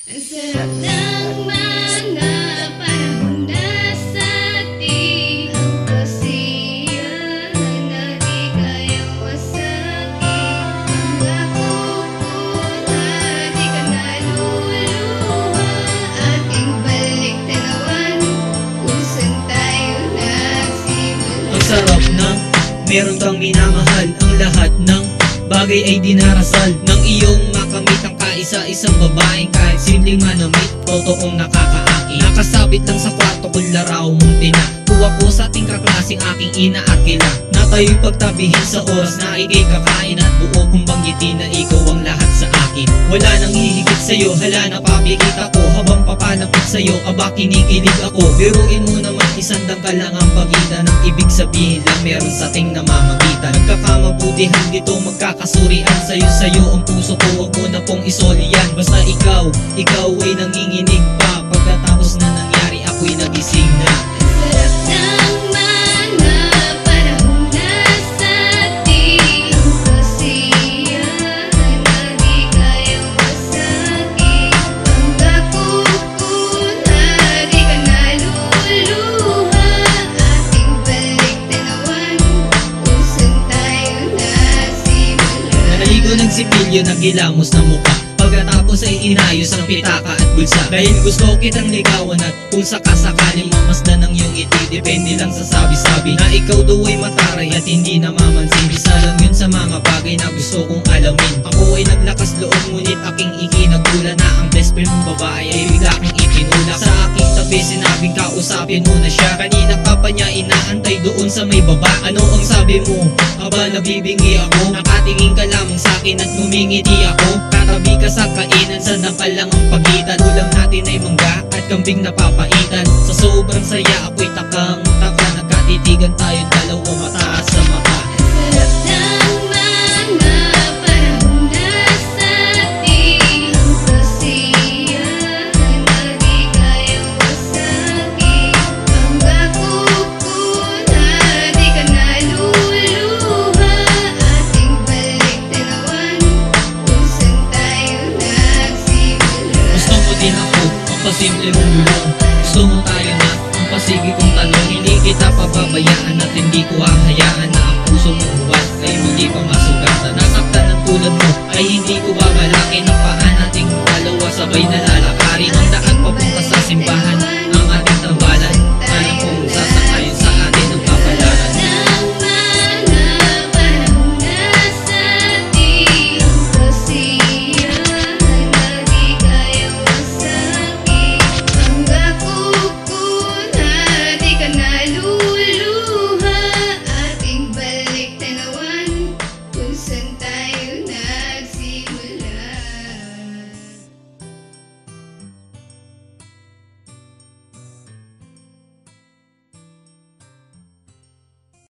Ang sarap ng mga panahon na sa ating kasiyahan na di kayang wasakin. Pangako ko na di ka naluluha, ating balik tanawan kung saan tayo nagsimula. Ang sarap ng meron kang minamahal, ang lahat ng bagay ay dinarasal ng iyong makamit ang kaisa-isang babaeng kahit simpleng manamit, totoong nakakaakit. Nakasabit lang sa kwarto kung laraw mong kuha ko sa ating kaklaseng aking inaakila na tayo'y pagtabihin sa oras na ikay kakain at buo kong banggitin na ikaw ang lahat sa akin. Wala nang hihigit sa'yo, hala napapikit ako habang papalapit sa'yo, aba kinikilig ako. Biruin mo naman isang dangkal lang ang pagitan, ng ibig sabihin lang meron sa ating namamagitan. Nagkakamabutihan dito, magkakasurian sa'yo ang puso ko, huwag mo na pong isolian. Basta ikaw ay nanginginig pa, pagkatapos na nangyari ako'y nagising na. Sarap ng mga panahon na sa ating kasiyahan na di kayang wasakin. Pangako ko na di ka naluluha, ating balik tanawan kung saan tayo nagsimula. Naligo ng sipilyo, nagilamos na mukha, pagkatapos ay inayos ang pitaka at bulsa. Dahil gusto kitang ligawan at kung sakasakaling mamasdan ng iyong ngiti, depende lang sa sabi-sabi na ikaw daw ay mataray at hindi namamansin. Isa lang yun sa mga bagay na gusto kong alamin. Ako ay naglakas loob ngunit aking ikinagula na ang best friend mong babae ay bigla kang itinulak. Sa aking tabi sinabing kausapin mo na siya, kanina ka pa niya inaantay doon sa may baba. Ano ang sabi mo? Aba nabibingi ako, nakatingin ka lamang sa'kin at ngumingiti ako. Katabi ka sa kainan, sa dangkal lang ang pagitan. Ulam natin ay mangga at kambing napapaitan. Sa sobrang saya ako'y takang-taka, nagkatitigan tayo dalawa mata sa mata. Sarap ng mga panahon na sa ating kasiyahan na di kayang wasakin. Pangako ko na di ka naluluha, ating balik tanawan kung saan tayo nagsimula. Gusto mo din ako, ang pasimple mong bulong. Gusto mo tayo na, ang pasigi kong tanong. Hindi kita pababayaan at hindi ko hahayaan na ang puso mong buwan ay muli pa masugatan. Nasaktan ng tulad mo ay hindi ko babalakin ang paa nating dalawa sabay na